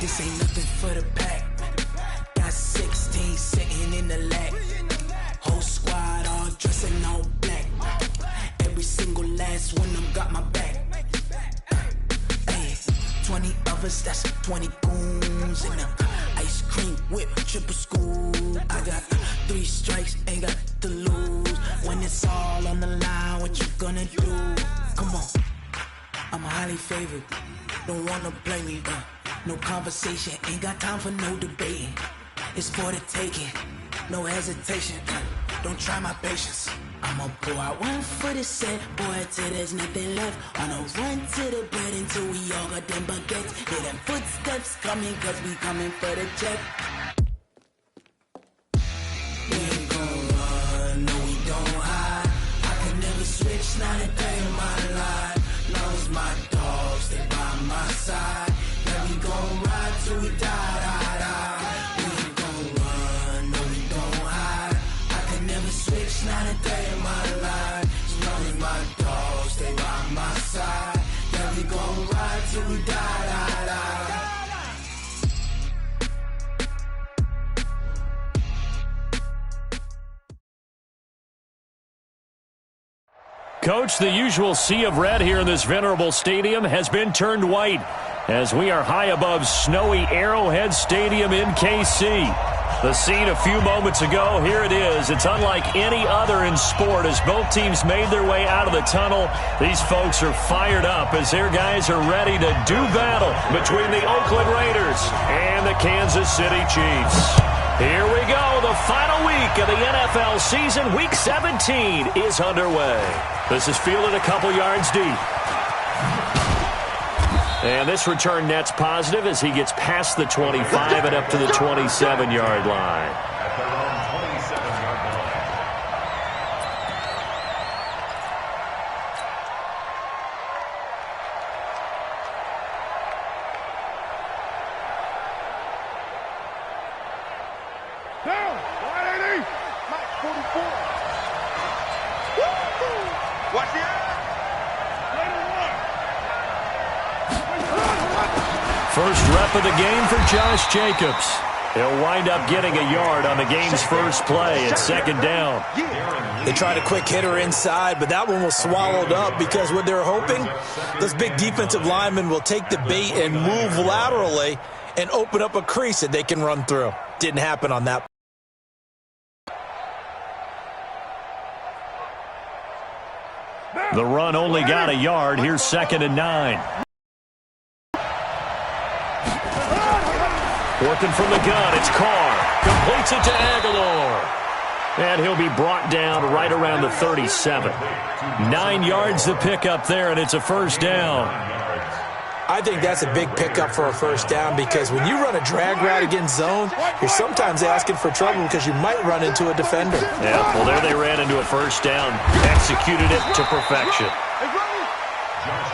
This ain't nothing for the pack. Got 16 sitting in the lag. Whole squad all dressing all black. Every single last one of them got my back. Hey, 20 of us, that's 20 goons in them. Ice cream whip, triple scoop. I got 3 strikes, ain't got to lose. When it's all on the line, what you gonna do? Come on, I'm highly favored. Don't wanna play me, no conversation, ain't got time for no debating. It's for the taking, no hesitation. Don't try my patience. I'ma pull out one for the set, boy, till there's nothing left. I'ma run to the bread until we all got them baguettes. Hear them footsteps coming, cause we coming for the check. We ain't gon' run, no we don't hide. I can never switch, not a day in my life. Long as my dogs stay by my side. Yeah, we gon' ride till we die, die, die. We ain't gon' run, no we don't hide. I can never switch, not a day in my life. As long as my dogs stay by my side. Yeah, we gon' ride till we die, die, die. Coach, the usual sea of red here in this venerable stadium has been turned white as we are high above snowy Arrowhead Stadium in KC. The scene a few moments ago, here it is. It's unlike any other in sport as both teams made their way out of the tunnel. These folks are fired up as their guys are ready to do battle between the Oakland Raiders and the Kansas City Chiefs. Here we go. The final week of the NFL season, Week 17, is underway. This is fielded a couple yards deep. And this return net's positive as he gets past the 25 and up to the 27-yard line. First rep of the game for Josh Jacobs. He'll wind up getting a yard on the game's first play at second down. They tried a quick hitter inside, but that one was swallowed up because what they're hoping, those big defensive linemen will take the bait and move laterally and open up a crease that they can run through. Didn't happen on that. The run only got a yard. Here's 2nd and 9. Working from the gun, it's Carr. Completes it to Aguilar. And he'll be brought down right around the 37. 9 yards to pick up there, and it's a first down. I think that's a big pickup for a first down because when you run a drag route against zone, you're sometimes asking for trouble because you might run into a defender. Yeah, well, there they ran into a first down. Executed it to perfection.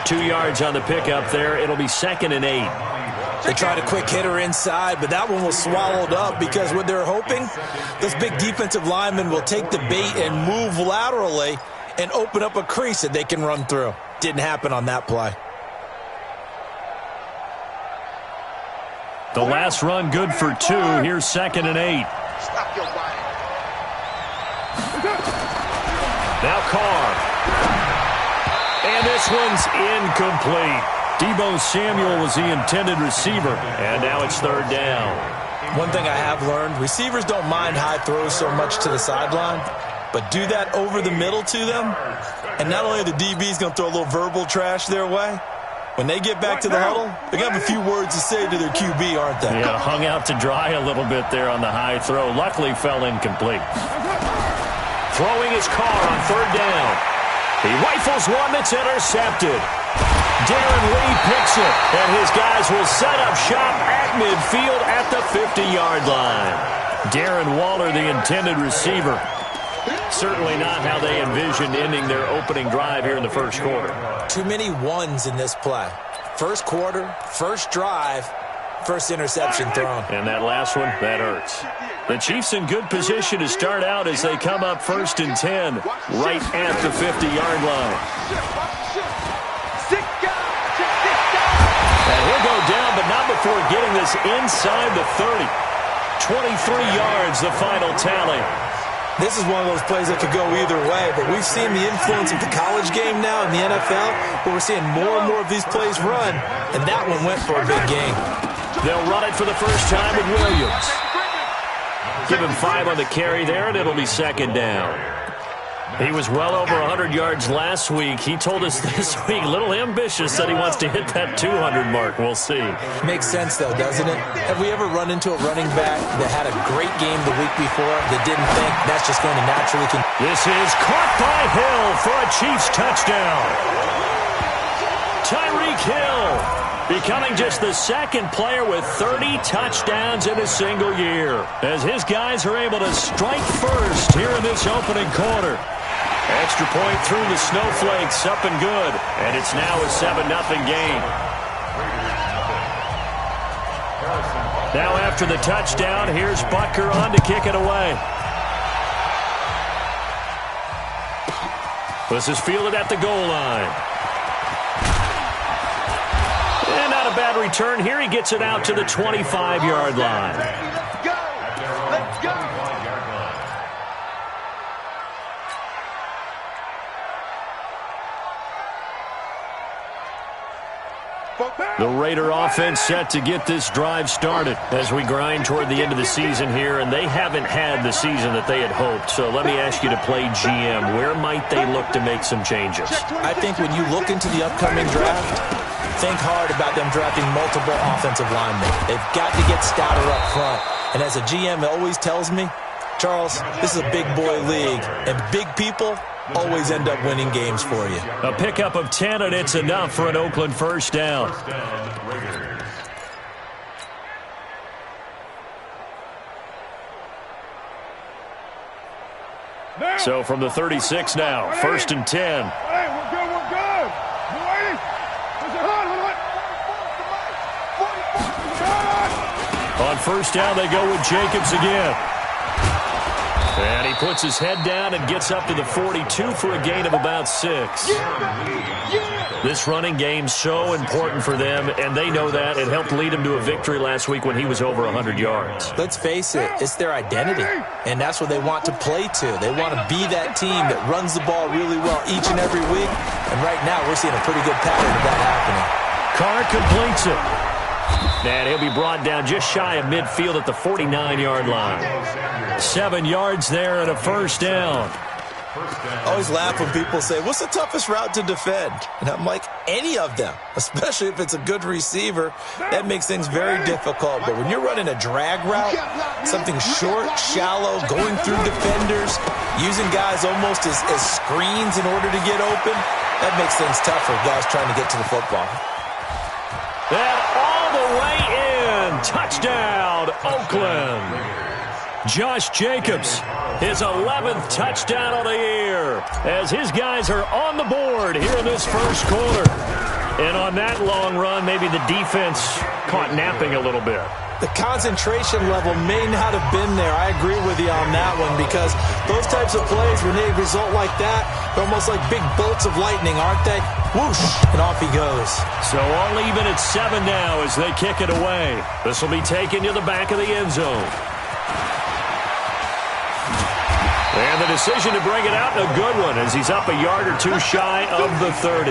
2 yards on the pickup there. It'll be 2nd and 8. They tried a quick hitter inside, but that one was swallowed up because what they're hoping, those big defensive linemen will take the bait and move laterally and open up a crease that they can run through. Didn't happen on that play. The last run good for 2. Here's 2nd and 8. Now Carr. And this one's incomplete. Deebo Samuel was the intended receiver, and now it's 3rd down. One thing I have learned, receivers don't mind high throws so much to the sideline, but do that over the middle to them, and not only are the DBs going to throw a little verbal trash their way, when they get back to the huddle, they're going to have a few words to say to their QB, aren't they? Yeah, hung out to dry a little bit there on the high throw. Luckily fell incomplete. Throwing his Carr on 3rd down. He rifles one that's intercepted. Darren Lee picks it, and his guys will set up shop at midfield at the 50-yard line. Darren Waller, the intended receiver. Certainly not how they envisioned ending their opening drive here in the first quarter. Too many ones in this play. First quarter, first drive, first interception thrown. And that last one, that hurts. The Chiefs in good position to start out as they come up 1st and 10 right at the 50-yard line. And he'll go down, but not before getting this inside the 30. 23 yards, the final tally. This is one of those plays that could go either way, but we've seen the influence of the college game now in the NFL, where we're seeing more and more of these plays run, and that one went for a big gain. They'll run it for the first time with Williams. Give him 5 on the carry there, and it'll be second down. He was well over 100 yards last week. He told us this week, a little ambitious, that he wants to hit that 200 mark. We'll see. Makes sense, though, doesn't it? Have we ever run into a running back that had a great game the week before that didn't think that's just going to naturally continue? This is caught by Hill for a Chiefs touchdown. Tyreek Hill becoming just the second player with 30 touchdowns in a single year, as his guys are able to strike first here in this opening quarter. Extra point through the snowflakes, up and good. And it's now a 7-0 game. Now after the touchdown, here's Butker on to kick it away. This is fielded at the goal line. And not a bad return here. He gets it out to the 25-yard line. Let's go! Let's go! The Raider offense set to get this drive started as we grind toward the end of the season here, and they haven't had the season that they had hoped. So let me ask you to play GM. Where might they look to make some changes? I think when you look into the upcoming draft, think hard about them drafting multiple offensive linemen. They've got to get stouter up front. And as a GM, it always tells me, Charles, this is a big boy league, and big people always end up winning games for you. A pickup of 10, and it's enough for an Oakland first down. So from the 36 now, 1st and 10. Hey, we're good, we're good. You ready? On first down, they go with Jacobs again. And he puts his head down and gets up to the 42 for a gain of about 6. This running game's so important for them, and they know that. It helped lead him to a victory last week when he was over 100 yards. Let's face it, it's their identity, and that's what they want to play to. They want to be that team that runs the ball really well each and every week, and right now we're seeing a pretty good pattern of that happening. Carr completes it. And he'll be brought down just shy of midfield at the 49-yard line. 7 yards there and a first down. I always laugh when people say, what's the toughest route to defend? And I'm like, any of them, especially if it's a good receiver. That makes things very difficult. But when you're running a drag route, something short, shallow, going through defenders, using guys almost as screens in order to get open, that makes things tough for guys trying to get to the football. That all the way in. Touchdown, Oakland. Josh Jacobs, his 11th touchdown of the year, as his guys are on the board here in this first quarter. And on that long run, maybe the defense caught napping a little bit. The concentration level may not have been there. I agree with you on that one, because those types of plays, when they result like that, they're almost like big bolts of lightning, aren't they? Whoosh, and off he goes. So all even at 7 now as they kick it away. This will be taken to the back of the end zone. And the decision to bring it out, a good one, as he's up a yard or two shy of the 30.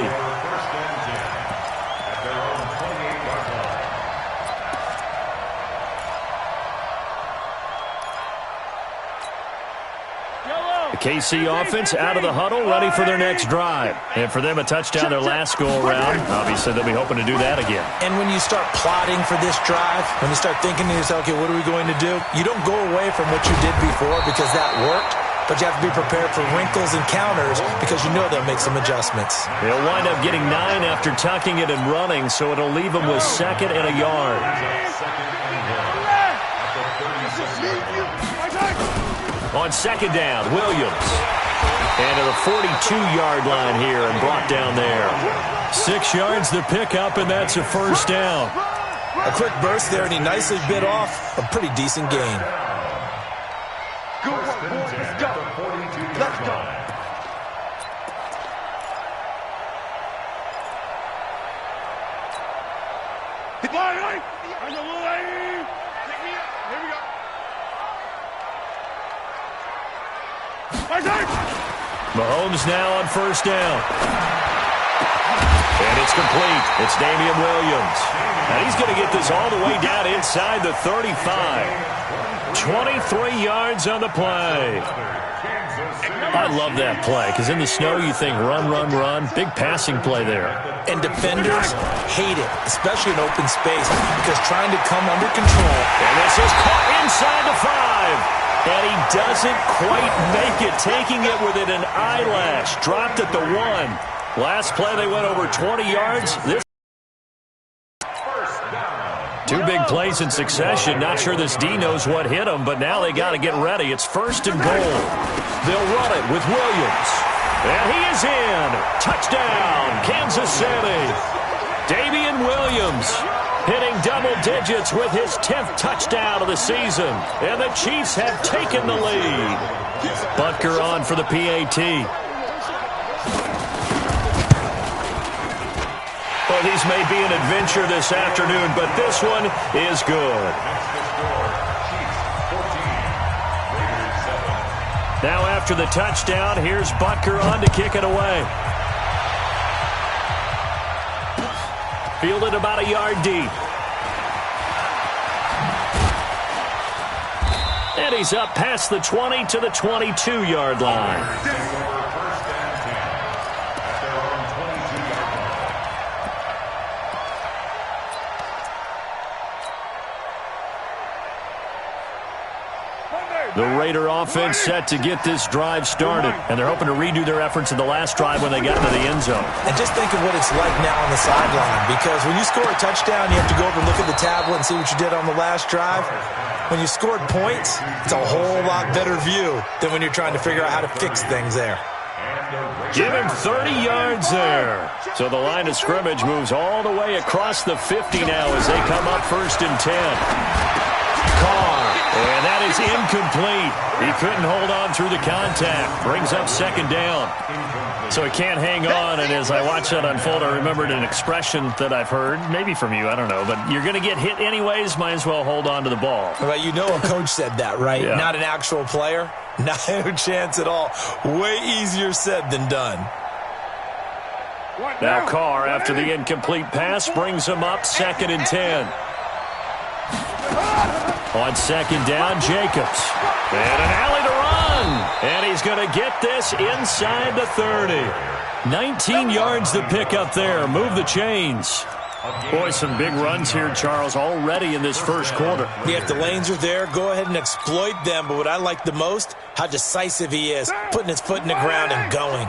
The KC offense out of the huddle, ready for their next drive. And for them, a touchdown their last go-around. Obviously, they'll be hoping to do that again. And when you start plotting for this drive, when you start thinking to yourself, okay, what are we going to do? You don't go away from what you did before because that worked, but you have to be prepared for wrinkles and counters because you know they'll make some adjustments. They'll wind up getting 9 after tucking it and running, so it'll leave them with 2nd and a yard. On 2nd down, Williams. And to the 42-yard line here and brought down there. 6 yards the pickup, and that's a first down. A quick burst there, and he nicely bit off a pretty decent gain. Good work, boys. Let's go. Let's go. Mahomes now on first down. And it's complete. It's Damian Williams. And he's going to get this all the way down inside the 35. 23 yards on the play. I love that play because in the snow you think run, run, run. Big passing play there. And defenders hate it, especially in open space, because trying to come under control. And this is caught inside the 5. And he doesn't quite make it, taking it within an eyelash. Dropped at the 1. Last play they went over 20 yards. This 2 big plays in succession. Not sure this D knows what hit him, but now they got to get ready. It's first and goal. They'll run it with Williams. And he is in. Touchdown, Kansas City. Damian Williams hitting double digits with his 10th touchdown of the season. And the Chiefs have taken the lead. Butker on for the PAT. Well, these may be an adventure this afternoon, but this one is good. Now after the touchdown, here's Butker on to kick it away. Fielded about a yard deep. And he's up past the 20 to the 22-yard line. The Raider offense set to get this drive started, and they're hoping to redo their efforts in the last drive when they got into the end zone. And just think of what it's like now on the sideline, because when you score a touchdown, you have to go over and look at the tablet and see what you did on the last drive. When you scored points, it's a whole lot better view than when you're trying to figure out how to fix things there. Give him 30 yards there. So the line of scrimmage moves all the way across the 50 now as they come up first and 10. Carr, and that is incomplete. He couldn't hold on through the contact. Brings up second down. So he can't hang on, and as I watch that unfold, I remembered an expression that I've heard, maybe from you, I don't know, but you're going to get hit anyways, might as well hold on to the ball. Well, you know a coach said that, right? Yeah. Not an actual player? No chance at all. Way easier said than done. Now Carr, after the incomplete pass, brings him up second and 10. On second down, Jacobs. And an alley to run. And he's going to get this inside the 30. 19 yards to pick up there. Move the chains. Boy, some big runs here, Charles, already in this first quarter. Yeah, if the lanes are there, go ahead and exploit them. But what I like the most, how decisive he is, putting his foot in the ground and going.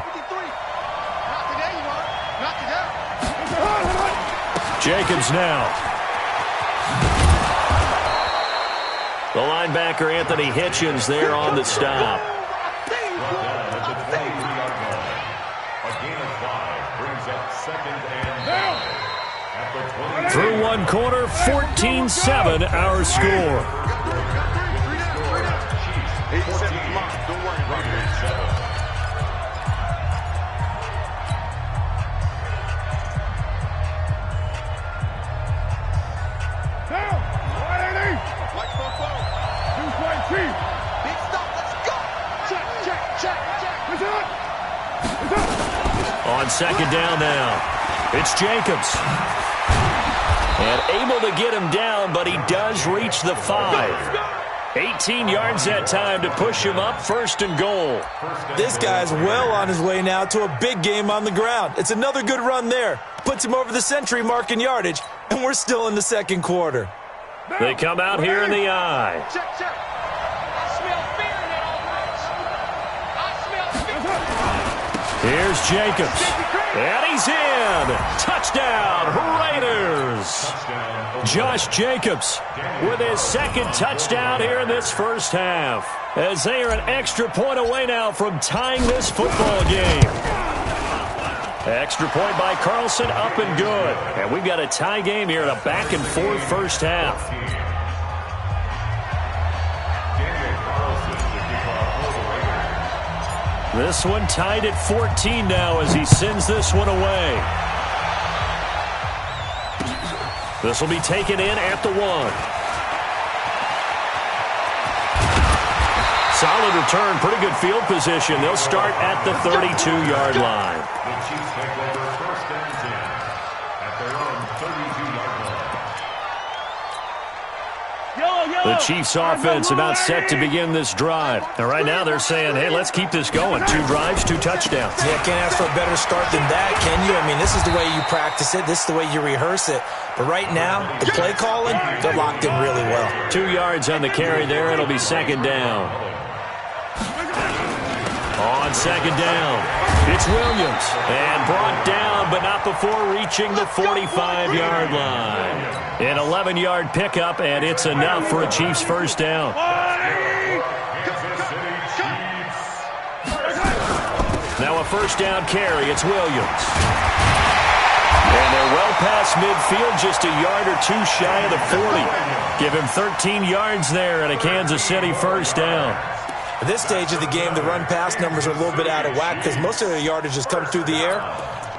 Jacobs now. The linebacker, Anthony Hitchens, there on the stop. Through one quarter, 14-7 our score. On second down now, it's Jacobs. And able to get him down, but he does reach the 5. 18 yards that time to push him up first and goal. This guy's well on his way now to a big game on the ground. It's another good run there. Puts him over the century mark in yardage, and we're still in the second quarter. They come out here in the eye. Here's Jacobs. And he's in. Touchdown, Raiders. Josh Jacobs with his second touchdown here in this first half, as they are an extra point away now from tying this football game. Extra point by Carlson, up and good. And we've got a tie game here in a back-and-forth first half. This one tied at 14 now as he sends this one away. This will be taken in at the 1. Solid return, pretty good field position. They'll start at the 32-yard line. The Chiefs take over first and 10 at their own 32-yard line. The Chiefs offense about set to begin this drive. Now, right now they're saying, hey, let's keep this going. 2 drives, 2 touchdowns. Yeah, can't ask for a better start than that, can you? I mean, this is the way you practice it. This is the way you rehearse it. But right now, the play calling, they're locked in really well. 2 yards on the carry there. It'll be second down. On second down, it's Williams. And brought down, but not before reaching the 45-yard line. An 11-yard pickup, and it's enough for a Chiefs first down. Now a first down carry. It's Williams. And they're well past midfield, just a yard or 2 shy of the 40. Give him 13 yards there and a Kansas City first down. At this stage of the game, the run-pass numbers are a little bit out of whack because most of their yardage has come through the air.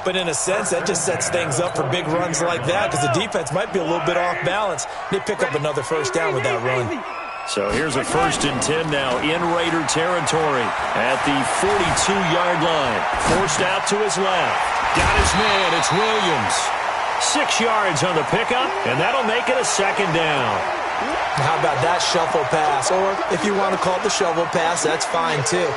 But in a sense, that just sets things up for big runs like that because the defense might be a little bit off balance. They pick up another first down with that run. So here's a first and 10 now in Raider territory at the 42-yard line. Forced out to his left. Got his man. It's Williams. 6 yards on the pickup, and that'll make it a second down. How about that shuffle pass? Or if you want to call it the shovel pass, that's fine too.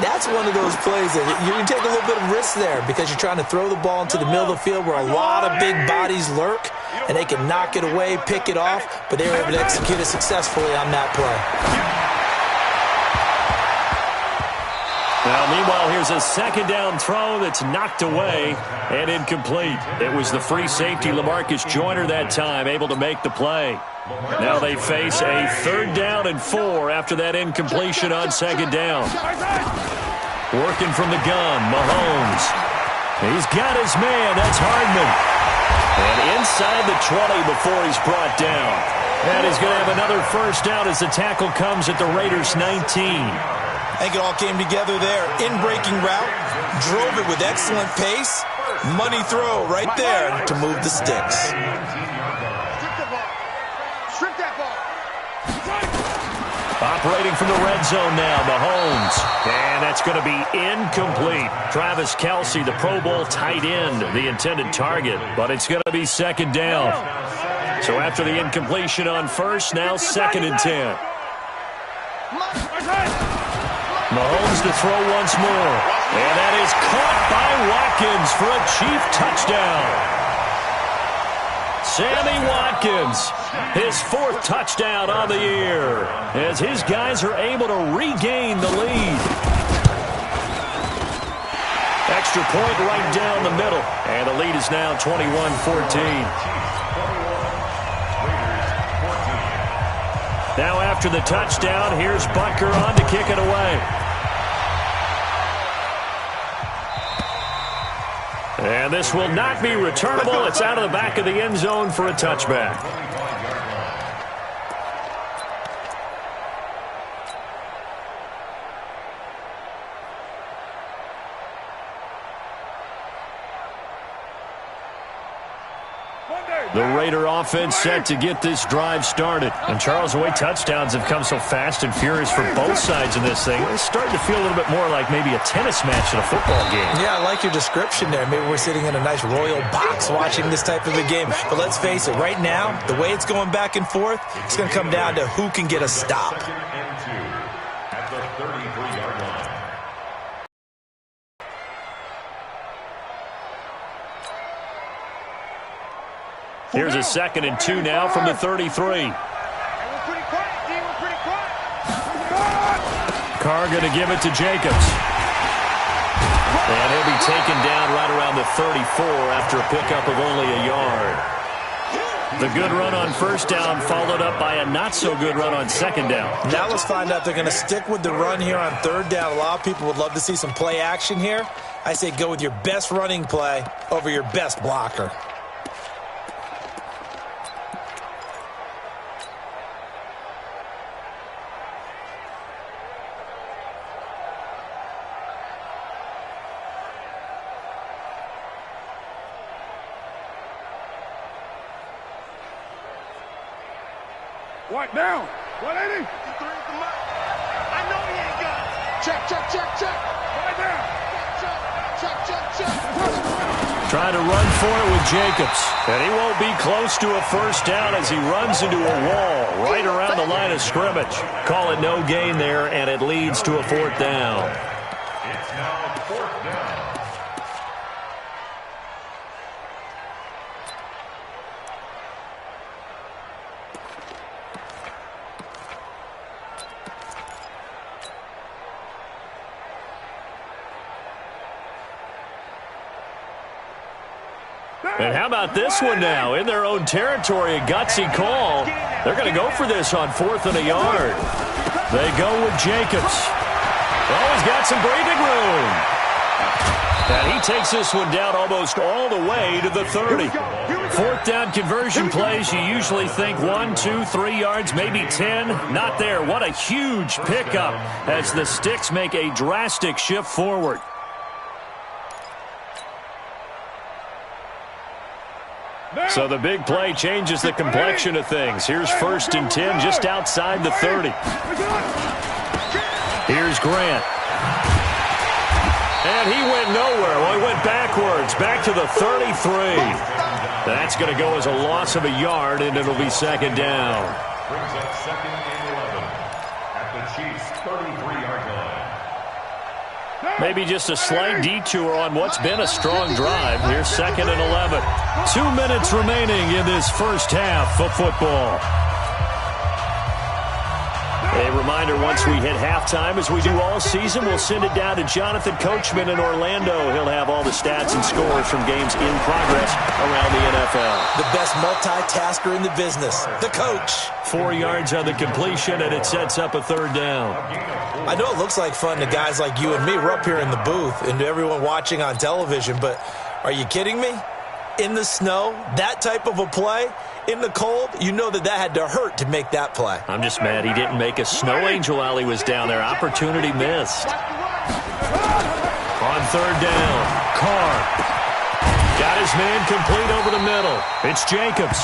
That's one of those plays that you can take a little bit of risk there because you're trying to throw the ball into the middle of the field where a lot of big bodies lurk, and they can knock it away, pick it off, but they were able to execute it successfully on that play. Now, meanwhile, here's a second down throw that's knocked away and incomplete. It was the free safety, LaMarcus Joyner, that time, able to make the play. Now they face a 3rd down and 4 after that incompletion on second down. Working from the gun, Mahomes. He's got his man. That's Hardman. And inside the 20 before he's brought down. And he's going to have another first down as the tackle comes at the Raiders' 19. I think it all came together there. In-breaking route, drove it with excellent pace. Money throw right there to move the sticks. Operating from the red zone now, Mahomes. And that's going to be incomplete. Travis Kelce, the Pro Bowl tight end, the intended target. But it's going to be second down. So after the incompletion on first, now second and 10. Mahomes to throw once more. And that is caught by Watkins for a Chief touchdown. Sammy Watkins, his 4th touchdown on the year, as his guys are able to regain the lead. Extra point right down the middle, and the lead is now 21-14. Now after the touchdown, here's Butker on to kick it away. And this will not be returnable. It's out of the back of the end zone for a touchback. The Raider offense set to get this drive started. And Charles, the way touchdowns have come so fast and furious for both sides in this thing, it's starting to feel a little bit more like maybe a tennis match in a football game. Yeah, I like your description there. Maybe we're sitting in a nice royal box watching this type of a game. But let's face it, right now, the way it's going back and forth, it's going to come down to who can get a stop. At the 33-yard line. Here's a second and 2 now from the 33. Carr going to give it to Jacobs. And he'll be taken down right around the 34 after a pickup of only a yard. The good run on first down followed up by a not-so-good run on second down. Now let's find out they're going to stick with the run here on third down. A lot of people would love to see some play action here. I say go with your best running play over your best blocker. What down? 180? I know he ain't got it. Check. Right there. Check. Trying to run for it with Jacobs. And he won't be close to a first down as he runs into a wall right around the line of scrimmage. Call it no gain there, and it leads to a fourth down. It's now fourth down. And how about this one now? In their own territory, a gutsy call. They're going to go for this on 4th and a yard. They go with Jacobs. Oh, he's got some breathing room. And he takes this one down almost all the way to the 30. Fourth down conversion plays, you usually think 1, 2, 3 yards, maybe 10. Not there. What a huge pickup as the Sticks make a drastic shift forward. So the big play changes the complexion of things. Here's 1st and 10 just outside the 30. Here's Grant. And he went nowhere. Well, he went backwards, back to the 33. That's going to go as a loss of a yard, and it'll be 2nd down. Brings up 2nd and 11 at the Chiefs' 33-yard line. Maybe just a slight detour on what's been a strong drive. Here's 2nd and 11. 2 minutes remaining in this first half of football. A reminder, once we hit halftime, as we do all season, we'll send it down to Jonathan Coachman in Orlando. He'll have all the stats and scores from games in progress around the NFL. The best multitasker in the business, the coach. 4 yards on the completion, and it sets up a 3rd down. I know it looks like fun to guys like you and me. We're up here in the booth and to everyone watching on television, but are you kidding me? In the snow, that type of a play, in the cold, you know that had to hurt to make that play. I'm just mad he didn't make a snow angel while he was down there. Opportunity missed. On 3rd down, Carr got his man complete over the middle. It's Jacobs.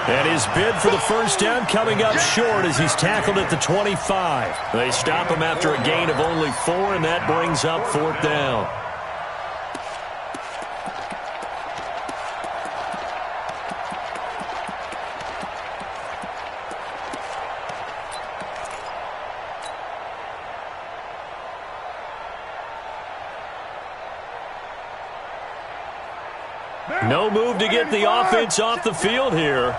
And his bid for the first down coming up short as he's tackled at the 25. They stop him after a gain of only 4, and that brings up 4th down. No move to get the offense off the field here.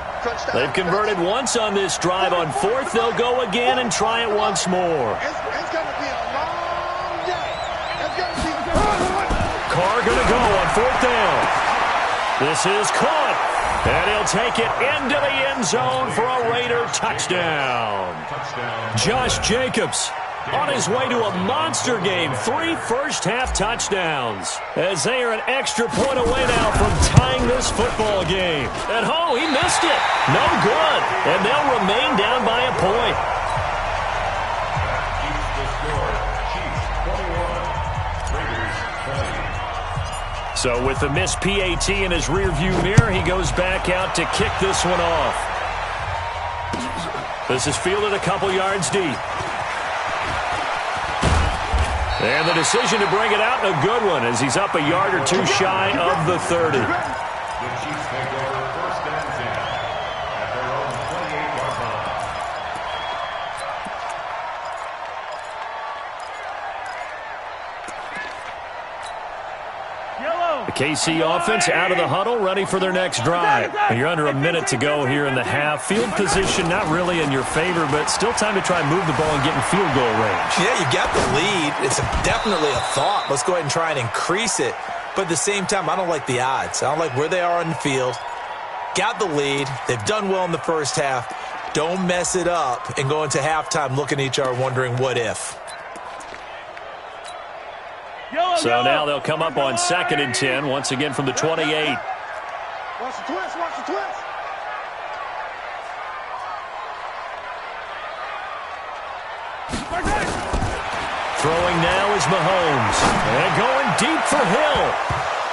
They've converted once on this drive. On 4th, they'll go again and try it once more. It's going to be a long day. Carr going to go on 4th down. This is caught. And he'll take it into the end zone for a Raider touchdown. Josh Jacobs on his way to a monster game. 3 first-half touchdowns. As they are an extra point away now from tying this football game. And he missed it. No good. And they'll remain down by a point. Keeps the score. Chiefs 21, Raiders 20. So with the missed PAT in his rearview mirror, he goes back out to kick this one off. This is fielded a couple yards deep. And the decision to bring it out, and a good one, as he's up a yard or 2 shy of the 30. The Chiefs take over 1st and 10 at their own 28-yard line. The KC offense out of the huddle, ready for their next drive. And you're under a minute to go here in the half. Field position not really in your favor, but still time to try and move the ball and get in field goal range. Yeah, you got the lead. It's definitely a thought. Let's go ahead and try and increase it. But at the same time, I don't like the odds. I don't like where they are on the field. Got the lead. They've done well in the first half. Don't mess it up and go into halftime looking at each other wondering what if. So now they'll come up on 2nd and 10, once again from the 28. Watch the twist, watch the twist. Throwing now is Mahomes. And going deep for Hill.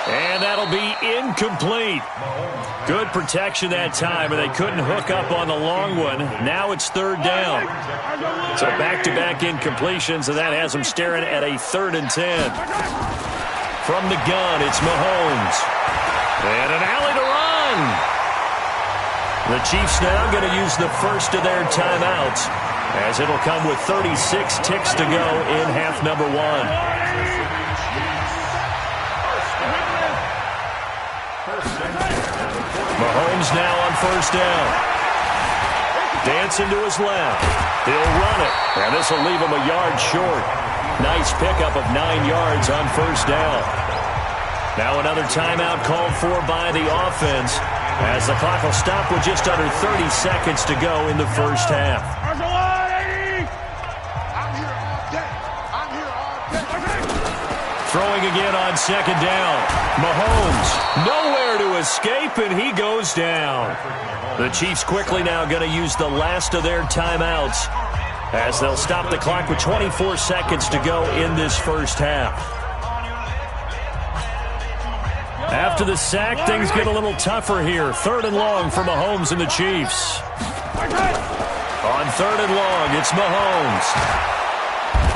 And that'll be incomplete. Good protection that time, and they couldn't hook up on the long one. Now it's third down. So back-to-back incompletions, and that has them staring at a 3rd and 10. From the gun, it's Mahomes. And an alley to run. The Chiefs now going to use the first of their timeouts, as it'll come with 36 ticks to go in half number 1. Mahomes now on first down. Dancing to his left. He'll run it, and this will leave him a yard short. Nice pickup of 9 yards on first down. Now another timeout called for by the offense, as the clock will stop with just under 30 seconds to go in the first half. Throwing again on second down. Mahomes, nowhere to escape, and he goes down. The Chiefs quickly now going to use the last of their timeouts, as they'll stop the clock with 24 seconds to go in this first half. After the sack, things get a little tougher here. 3rd and long for Mahomes and the Chiefs. On 3rd and long, it's Mahomes.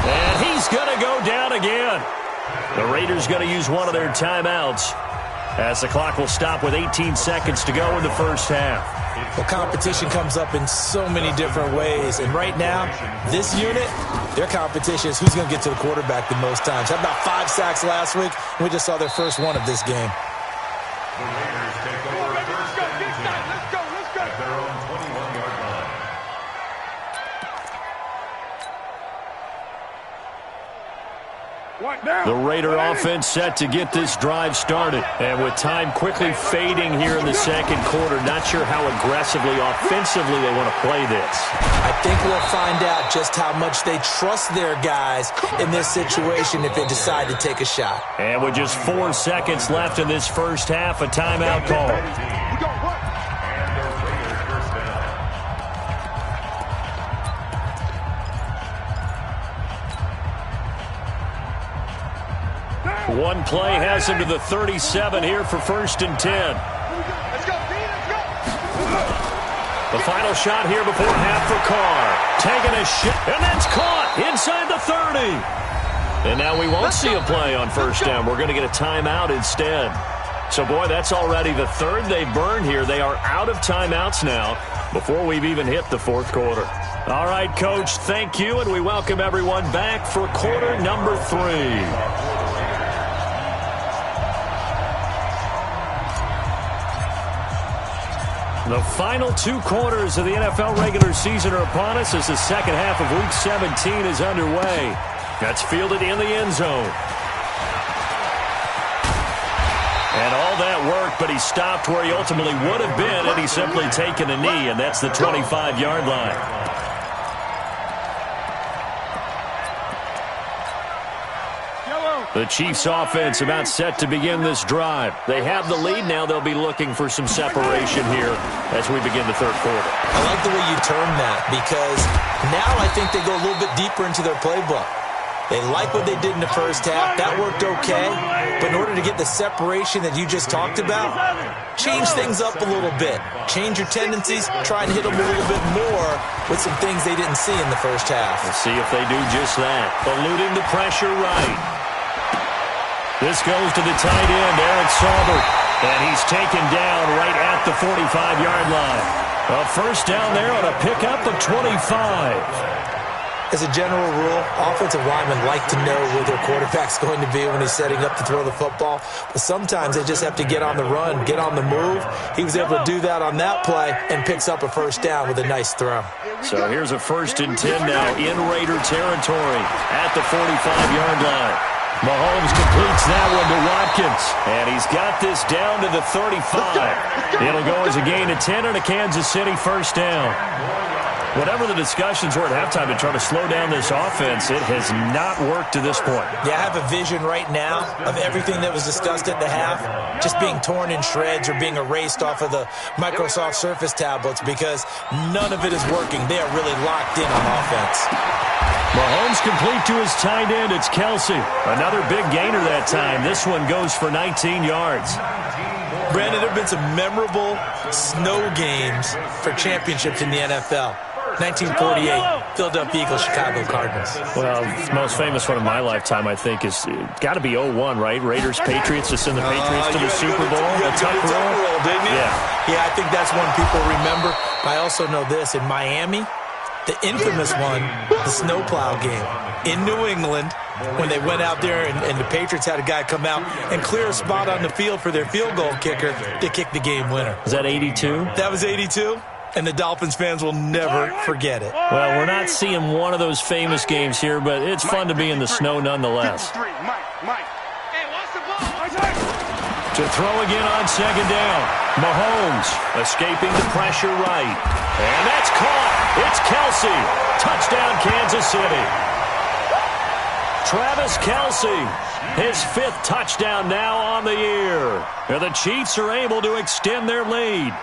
And he's going to go down again. The Raiders going to use one of their timeouts, as the clock will stop with 18 seconds to go in the first half. The competition comes up in so many different ways, and right now, this unit, their competition is who's going to get to the quarterback the most times. Had about 5 sacks last week, and we just saw their first one of this game. The Raiders take over first and 10 at their own 21-yard line. The Raider offense set to get this drive started. And with time quickly fading here in the second quarter, not sure how aggressively, offensively they want to play this. I think we'll find out just how much they trust their guys in this situation if they decide to take a shot. And with just 4 seconds left in this first half, a timeout call. One play has him to the 37 here for 1st and 10. The final shot here before half for Carr. Taking a shot, and that's caught inside the 30. And now we won't see a play on first down. We're going to get a timeout instead. So, boy, that's already the 3rd they've burned here. They are out of timeouts now before we've even hit the 4th quarter. All right, Coach, thank you, and we welcome everyone back for quarter number 3. The final 2 quarters of the NFL regular season are upon us as the second half of Week 17 is underway. That's fielded in the end zone. And all that work, but he stopped where he ultimately would have been had he simply taken a knee, and that's the 25-yard line. The Chiefs offense about set to begin this drive. They have the lead now. They'll be looking for some separation here as we begin the 3rd quarter. I like the way you term that, because now I think they go a little bit deeper into their playbook. They like what they did in the first half. That worked okay. But in order to get the separation that you just talked about, change things up a little bit. Change your tendencies. Try and hit them a little bit more with some things they didn't see in the first half. We'll see if they do just that. Eluding the pressure right. This goes to the tight end, Eric Sauber, and he's taken down right at the 45-yard line. A first down there on a pickup of 25. As a general rule, offensive linemen like to know where their quarterback's going to be when he's setting up to throw the football. But sometimes they just have to get on the run, get on the move. He was able to do that on that play and picks up a first down with a nice throw. So here's a 1st and 10 now in Raider territory at the 45-yard line. Mahomes completes that one to Watkins, and he's got this down to the 35. It'll go as a gain of 10 and a Kansas City first down. Whatever the discussions were at halftime to try to slow down this offense, it has not worked to this point. Yeah, I have a vision right now of everything that was discussed at the half just being torn in shreds or being erased off of the Microsoft Surface tablets because none of it is working. They are really locked in on offense. Mahomes complete to his tight end. It's Kelsey. Another big gainer that time. This one goes for 19 yards. Brandon, there have been some memorable snow games for championships in the NFL. 1948, Philadelphia Eagles, Chicago Cardinals. Well, the most famous one of my lifetime, I think, is got to be 01, right? Raiders, Patriots, to send the Patriots to the Super Bowl. You got a tuck roll, didn't you? Yeah, I think that's one people remember. I also know this. In Miami, the infamous one, the snowplow game in New England, when they went out there and the Patriots had a guy come out and clear a spot on the field for their field goal kicker to kick the game winner. Was that 82? That was 82. And the Dolphins fans will never forget it. Well, we're not seeing one of those famous games here, but it's fun to be in the snow nonetheless. Mike. Hey, watch the ball. To throw again on second down. Mahomes escaping the pressure right. And that's caught. It's Kelsey. Touchdown, Kansas City. Travis Kelsey, his 5th touchdown now on the year. And the Chiefs are able to extend their lead.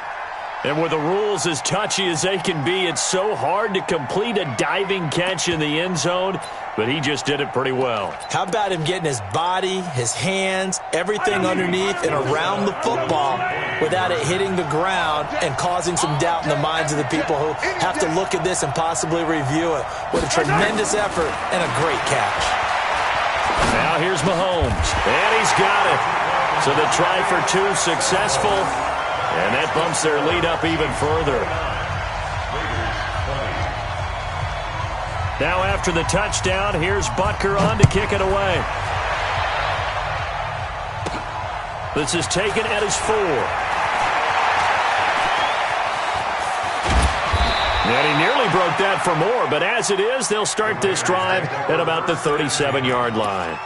And with the rules as touchy as they can be, it's so hard to complete a diving catch in the end zone, but he just did it pretty well. How about him getting his body, his hands, everything underneath and around the football without it hitting the ground and causing some doubt in the minds of the people who have to look at this and possibly review it. What a tremendous effort and a great catch. Now here's Mahomes, and he's got it. So the try for 2 successful. And that bumps their lead up even further. Now after the touchdown, here's Butker on to kick it away. This is taken at his 4. And he nearly broke that for more, but as it is, they'll start this drive at about the 37-yard line.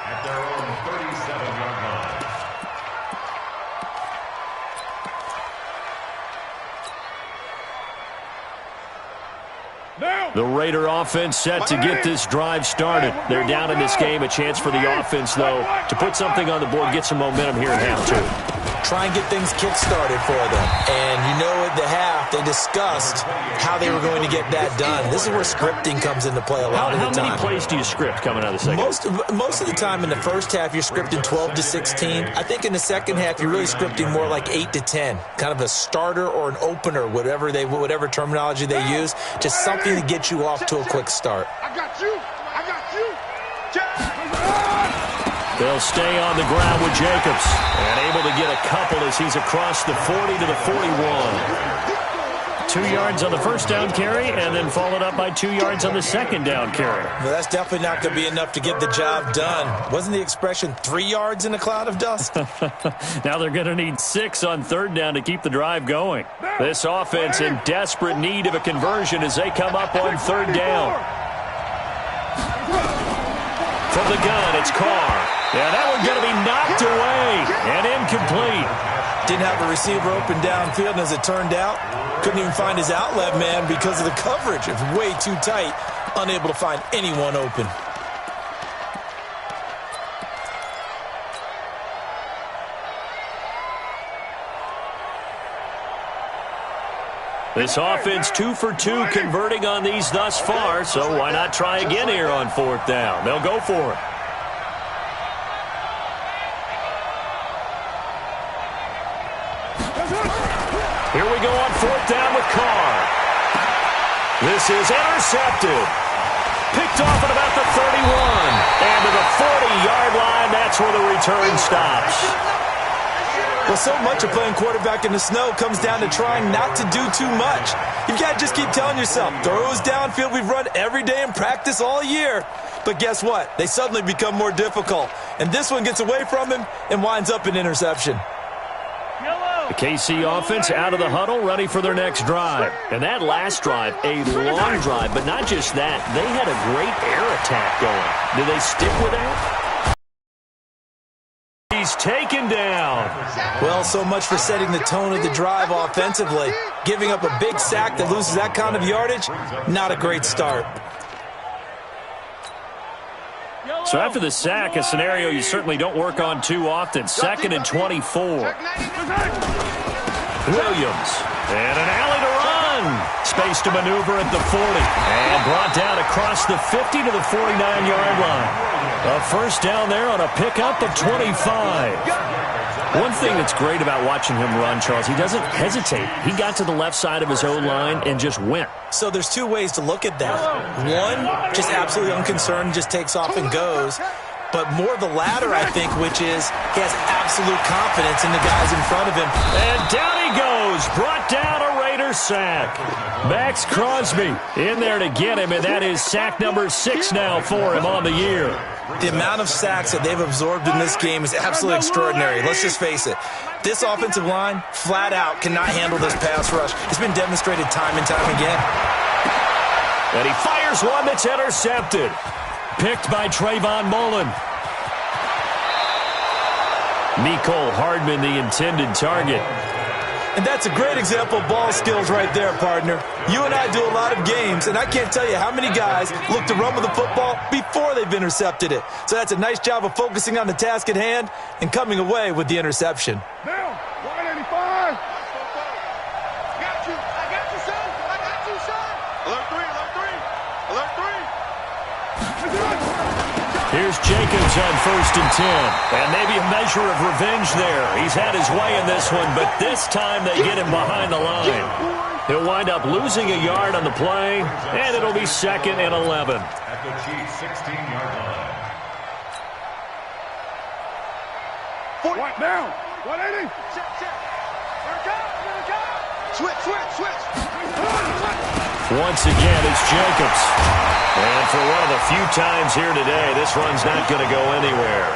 The Raider offense set to get this drive started. They're down in this game. A chance for the offense, though, to put something on the board, get some momentum here in half 2. Try and get things kick-started for them. And you know at the half, they discussed how they were going to get that done. This is where scripting comes into play a lot of the time. How many plays do you script coming out of the second? Most of the time in the first half, you're scripting 12 to 16. I think in the second half, you're really scripting more like 8 to 10. Kind of a starter or an opener, whatever terminology they use. Just something to get you off to a quick start. I got you. They'll stay on the ground with Jacobs. And able to get a couple as he's across the 40 to the 41. 2 yards on the first down carry, and then followed up by 2 yards on the second down carry. Well, that's definitely not going to be enough to get the job done. Wasn't the expression 3 yards in a cloud of dust? Now they're going to need 6 on third down to keep the drive going. This offense in desperate need of a conversion as they come up on third down. From the gun, it's Carr. Yeah, that one's going to be knocked away and incomplete. Didn't have a receiver open downfield, and as it turned out, couldn't even find his outlet man because of the coverage. It was way too tight, unable to find anyone open. This offense 2 for 2 converting on these thus far, so why not try again here on fourth down? They'll go for it. Here we go on fourth down with Carr. This is intercepted. Picked off at about the 31. And to the 40-yard line, that's where the return stops. Well, so much of playing quarterback in the snow comes down to trying not to do too much. You've got to just keep telling yourself, throws downfield we've run every day in practice all year. But guess what? They suddenly become more difficult. And this one gets away from him and winds up an interception. The KC offense out of the huddle, ready for their next drive. And that last drive, a long drive, but not just that. They had a great air attack going. Do they stick with that? These taken down. Well, so much for setting the tone of the drive offensively. Giving up a big sack that loses that kind of yardage, not a great start. So after the sack, a scenario you certainly don't work on too often. 2nd and 24. Williams. And an alley to run. Space to maneuver at the 40. And brought down across the 50 to the 49-yard line. A first down there on a pickup of 25. One thing that's great about watching him run, Charles, he doesn't hesitate. He got to the left side of his O-line and just went. So there's two ways to look at that. One, just absolutely unconcerned, just takes off and goes. But more the latter, I think, which is he has absolute confidence in the guys in front of him. And down he goes. Brought down a Raider sack. Max Crosby in there to get him, and that is sack number 6 now for him on the year. The amount of sacks that they've absorbed in this game is absolutely extraordinary. Let's just face it. This offensive line, flat out, cannot handle this pass rush. It's been demonstrated time and time again. And he fires one that's intercepted. Picked by Trayvon Mullen. Mecole Hardman, the intended target. And that's a great example of ball skills right there, partner. You and I do a lot of games, and I can't tell you how many guys look to run with the football before they've intercepted it. So that's a nice job of focusing on the task at hand and coming away with the interception. Now, 185. I got you, son. I got you, son. Alert 3, alert 3. Alert 3. Here's Jacobs on 1st and 10. And maybe a measure of revenge there. He's had his way in this one, but this time they get him behind the line. He'll wind up losing a yard on the play, and it'll be 2nd and 11. At the Chiefs' 16-yard line. What now? 180. Check. Here it comes. Switch. Once again, it's Jacobs. And for one of the few times here today, this run's not going to go anywhere.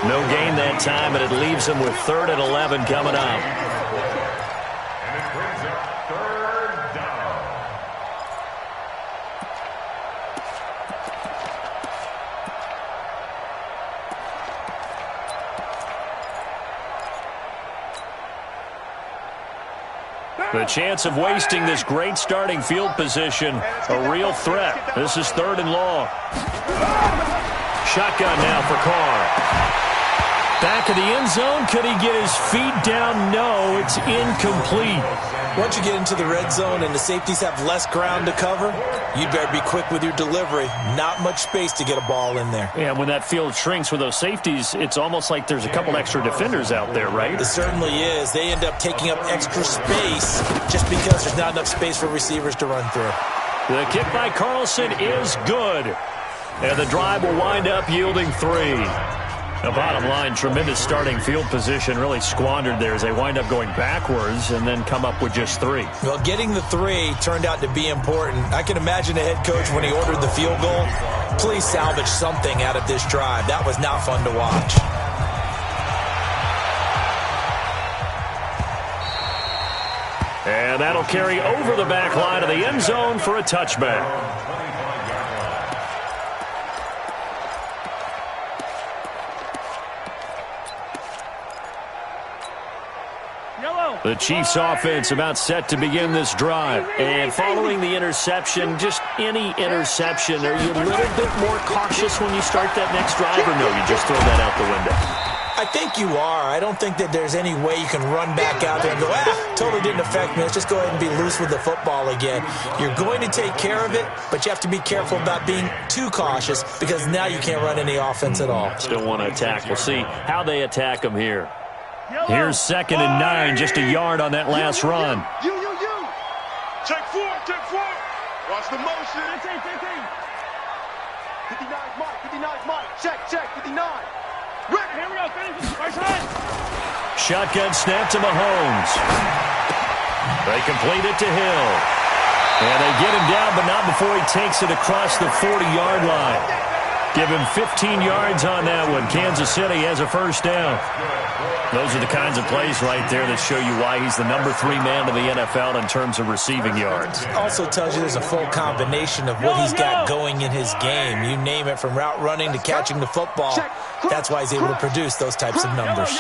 No gain that time, and it leaves him with 3rd and 11 coming up. And it brings up 3rd down. The chance of wasting this great starting field position, a real threat. This is 3rd and long. Shotgun now for Carr. Back of the end zone. Could he get his feet down? No, it's incomplete. Once you get into the red zone and the safeties have less ground to cover, you'd better be quick with your delivery. Not much space to get a ball in there. Yeah, when that field shrinks with those safeties, it's almost like there's a couple extra defenders out there, right? It certainly is. They end up taking up extra space just because there's not enough space for receivers to run through. The kick by Carlson is good. And the drive will wind up yielding 3. The bottom line, tremendous starting field position, really squandered there as they wind up going backwards and then come up with just 3. Well, getting the 3 turned out to be important. I can imagine the head coach when he ordered the field goal. Please salvage something out of this drive. That was not fun to watch. And that'll carry over the back line of the end zone for a touchback. The Chiefs offense about set to begin this drive. And following the interception, just any interception, are you a little bit more cautious when you start that next drive, or no, you just throw that out the window? I think you are. I don't think that there's any way you can run back out there and go, totally didn't affect me. Let's just go ahead and be loose with the football again. You're going to take care of it, but you have to be careful about being too cautious because now you can't run any offense at all. Still want to attack. We'll see how they attack them here. Here's 2nd and 9, just a yard on that last run. You. Check 4. Watch the motion. 59 Mike. Check, 59. Ready, here we go. Finish. Right side. Shotgun snap to Mahomes. They complete it to Hill. And they get him down, but not before he takes it across the 40-yard line. Give him 15 yards on that one. Kansas City has a first down. Those are the kinds of plays right there that show you why he's the number 3 man in the NFL in terms of receiving yards. Also tells you there's a full combination of what he's got going in his game. You name it, from route running to catching the football. That's why he's able to produce those types of numbers.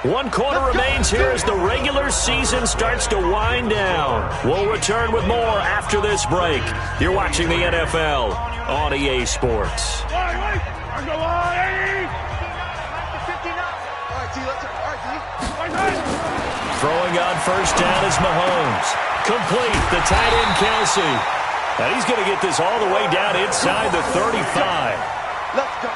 1 quarter remains here as the regular season starts to wind down. We'll return with more after this break. You're watching the NFL on EA Sports. Throwing on first down is Mahomes. Complete, the tight end Kelsey. And he's going to get this all the way down inside the 35.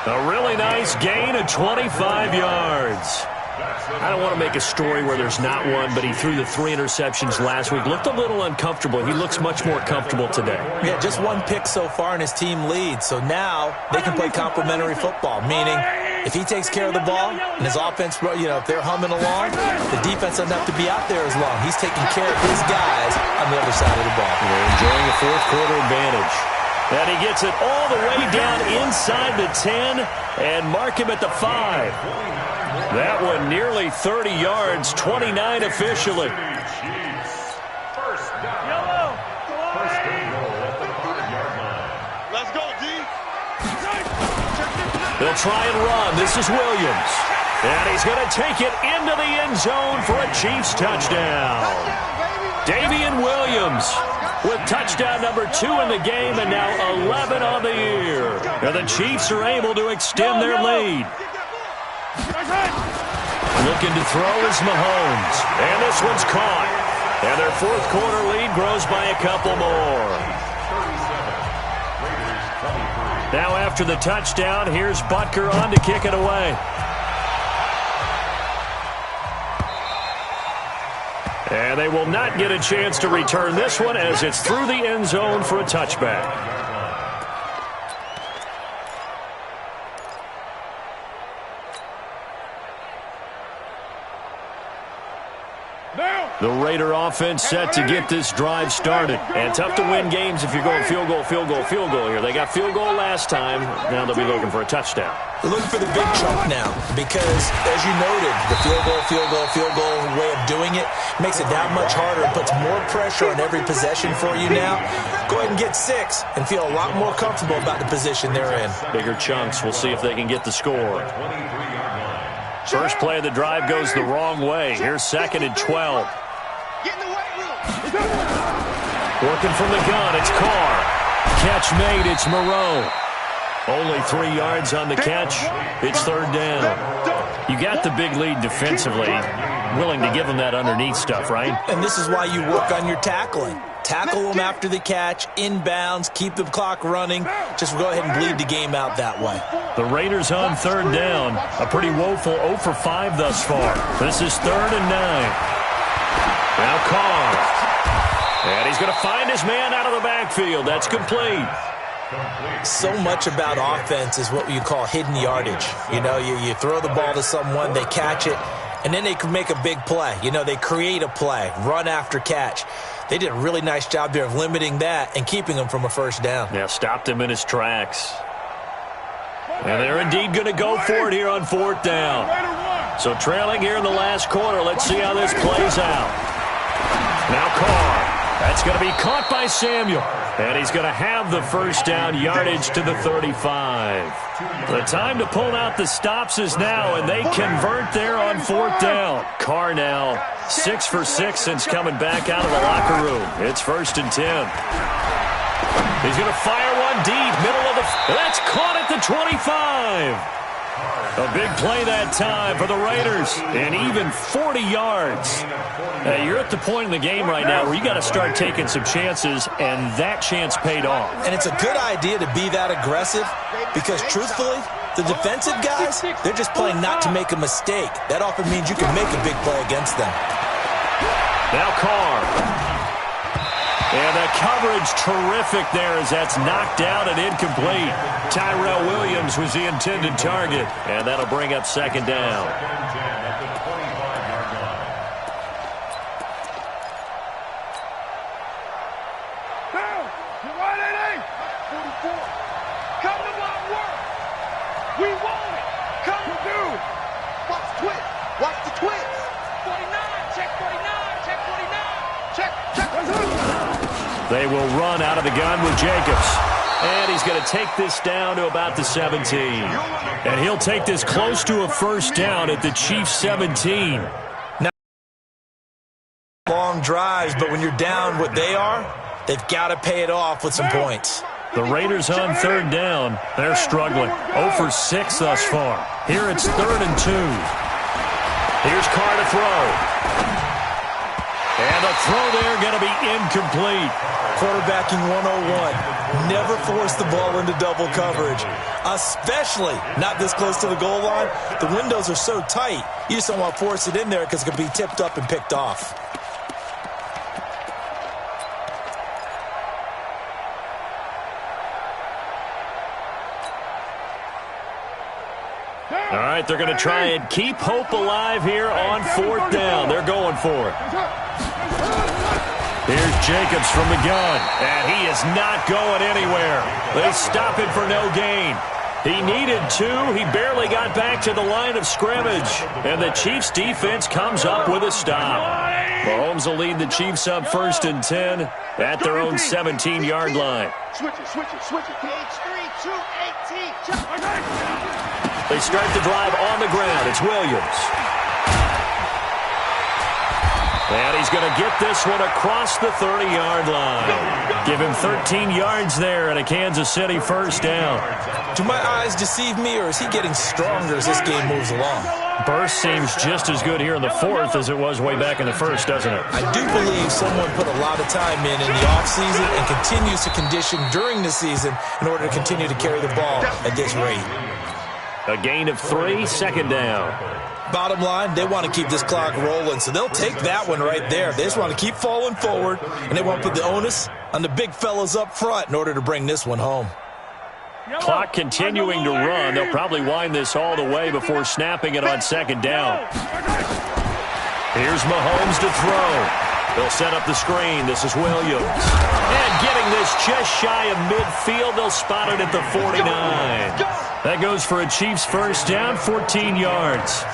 A really nice gain of 25 yards. I don't want to make a story where there's not one, but he threw the 3 interceptions last week. Looked a little uncomfortable. He looks much more comfortable today. Yeah, just 1 pick so far and his team leads. So now they can play complementary football, meaning if he takes care of the ball and his offense, if they're humming along, the defense doesn't have to be out there as long. He's taking care of his guys on the other side of the ball. They're enjoying a 4th quarter advantage. And he gets it all the way down inside the 10 and mark him at the 5. That one nearly 30 yards, 29 officially. Let's go, D. They'll try and run. This is Williams. And he's going to take it into the end zone for a Chiefs touchdown. Davian Williams with touchdown number 2 in the game and now 11 on the year. And the Chiefs are able to extend their lead. Looking to throw is Mahomes. And this one's caught. And their 4th quarter lead grows by a couple more. Now after the touchdown, here's Butker on to kick it away. And they will not get a chance to return this one as it's through the end zone for a touchback. The Raider offense set to get this drive started. And tough to win games if you're going field goal, field goal, field goal here. They got field goal last time. Now they'll be looking for a touchdown. They're looking for the big chunk now because, as you noted, the field goal way of doing it makes it that much harder. It puts more pressure on every possession for you now. Go ahead and get 6 and feel a lot more comfortable about the position they're in. Bigger chunks. We'll see if they can get the score. First play of the drive goes the wrong way. Here's 2nd and 12. Working from the gun, it's Carr. Catch made, it's Moreau. Only 3 yards on the catch. It's 3rd down. You got the big lead defensively. Willing to give them that underneath stuff, right? And this is why you work on your tackling. Tackle them after the catch, inbounds, keep the clock running. Just go ahead and bleed the game out that way. The Raiders on 3rd down. A pretty woeful 0 for 5 thus far. This is 3rd and 9. Now Carr. And he's going to find his man out of the backfield. That's complete. So much about offense is what you call hidden yardage. You throw the ball to someone, they catch it, and then they can make a big play. They create a play, run after catch. They did a really nice job there of limiting that and keeping him from a first down. Yeah, stopped him in his tracks. And they're indeed going to go for it here on 4th down. So trailing here in the last quarter. Let's see how this plays out. Now Carr. That's going to be caught by Samuel. And he's going to have the first down, yardage to the 35. The time to pull out the stops is now, and they convert there on 4th down. Carr now 6 for 6 since coming back out of the locker room. It's 1st and 10. He's going to fire one deep, middle of the... That's caught at the 25. A big play that time for the Raiders, and even 40 yards. You're at the point in the game right now where you got to start taking some chances, and that chance paid off. And it's a good idea to be that aggressive because, truthfully, the defensive guys, they're just playing not to make a mistake. That often means you can make a big play against them. Now Carr. And the coverage terrific there as that's knocked out and incomplete. Tyrell Williams was the intended target, and that'll bring up 2nd down. twist. Watch the twist. 49, check 49, check 49. Check. They will run out of the gun with Jacobs. And he's going to take this down to about the 17. And he'll take this close to a first down at the Chiefs' 17. Now, long drives, but when you're down what they are, they've got to pay it off with some points. The Raiders on third down. They're struggling. 0 for 6 thus far. Here it's 3rd and 2. Here's Carr to throw. And the throw there going to be incomplete. Quarterbacking 101. Never force the ball into double coverage, especially not this close to the goal line. The windows are so tight, you just don't want to force it in there because it can be tipped up and picked off. All right, they're going to try and keep hope alive here on 4th down. They're going for it. Here's Jacobs from the gun, and he is not going anywhere. They stop him for no gain. He needed 2. He barely got back to the line of scrimmage. And the Chiefs' defense comes up with a stop. Mahomes will lead the Chiefs up 1st and 10 at their own 17-yard line. Switch it. Page 3, 2, 18. They start the drive on the ground. It's Williams. And he's going to get this one across the 30-yard line. Give him 13 yards there and a Kansas City first down. Do my eyes deceive me, or is he getting stronger as this game moves along? Burst seems just as good here in the 4th as it was way back in the 1st, doesn't it? I do believe someone put a lot of time in the offseason and continues to condition during the season in order to continue to carry the ball at this rate. A gain of 3, 2nd down. Bottom line, they want to keep this clock rolling, so they'll take that one right there. They just want to keep falling forward, and they want to put the onus on the big fellas up front in order to bring this one home. Clock continuing to run. They'll probably wind this all the way before snapping it on 2nd down. Here's Mahomes to throw. They'll set up the screen. This is Williams. And getting this just shy of midfield, they'll spot it at the 49. That goes for a Chiefs first down, 14 yards.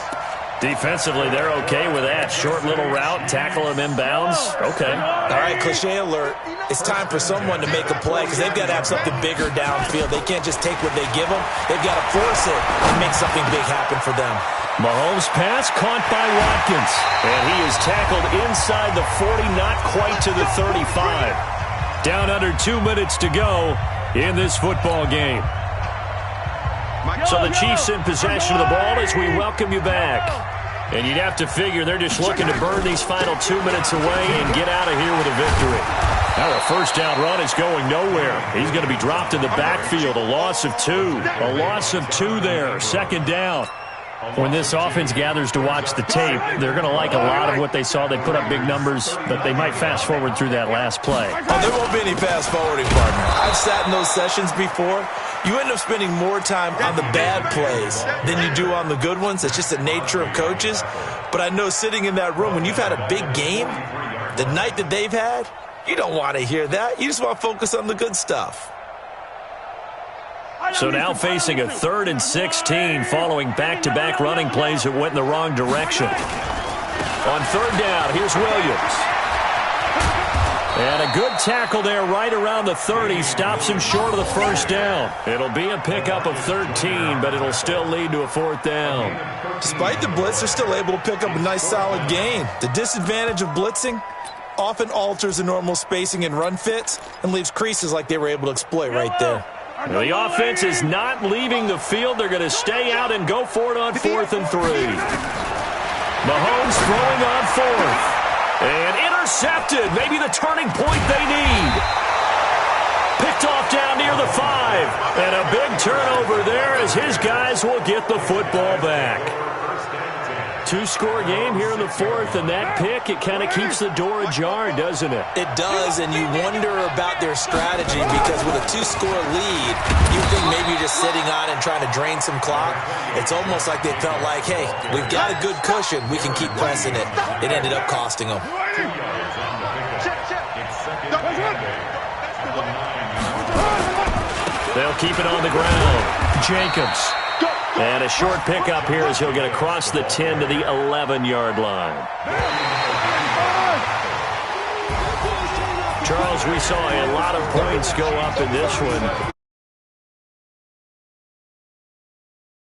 Defensively, they're okay with that. Short little route, tackle him inbounds. Okay. All right, cliche alert. It's time for someone to make a play because they've got to have something bigger downfield. They can't just take what they give them. They've got to force it and make something big happen for them. Mahomes' pass caught by Watkins. And he is tackled inside the 40, not quite to the 35. Down under 2 minutes to go in this football game. So the Chiefs in possession of the ball as we welcome you back. And you'd have to figure they're just looking to burn these final 2 minutes away and get out of here with a victory. Now a first down run is going nowhere. He's going to be dropped in the backfield. A loss of 2. A loss of 2 there. 2nd down. When this offense gathers to watch the tape, they're going to like a lot of what they saw. They put up big numbers, but they might fast forward through that last play. Oh, there won't be any fast forwarding, partner. I've sat in those sessions before. You end up spending more time on the bad plays than you do on the good ones. It's just the nature of coaches. But I know sitting in that room, when you've had a big game, the night that they've had, you don't want to hear that. You just want to focus on the good stuff. So now facing a 3rd and 16 following back-to-back running plays that went in the wrong direction. On 3rd down, here's Williams. And a good tackle there right around the 30. Stops him short of the first down. It'll be a pickup of 13, but it'll still lead to a 4th down. Despite the blitz, they're still able to pick up a nice solid gain. The disadvantage of blitzing often alters the normal spacing and run fits and leaves creases like they were able to exploit right there. The offense is not leaving the field. They're going to stay out and go for it on 4th and 3. Mahomes throwing on 4th. And intercepted. Maybe the turning point they need. Picked off down near the 5. And a big turnover there as his guys will get the football back. 2-score game here in the 4th, and that pick, it kind of keeps the door ajar, doesn't it? It does, and you wonder about their strategy because with a 2-score lead, you think maybe you're just sitting on and trying to drain some clock. It's almost like they felt like, hey, we've got a good cushion. We can keep pressing it. It ended up costing them. They'll keep it on the ground. Jacobs. And a short pickup here as he'll get across the 10 to the 11-yard line. Charles, we saw a lot of points go up in this one.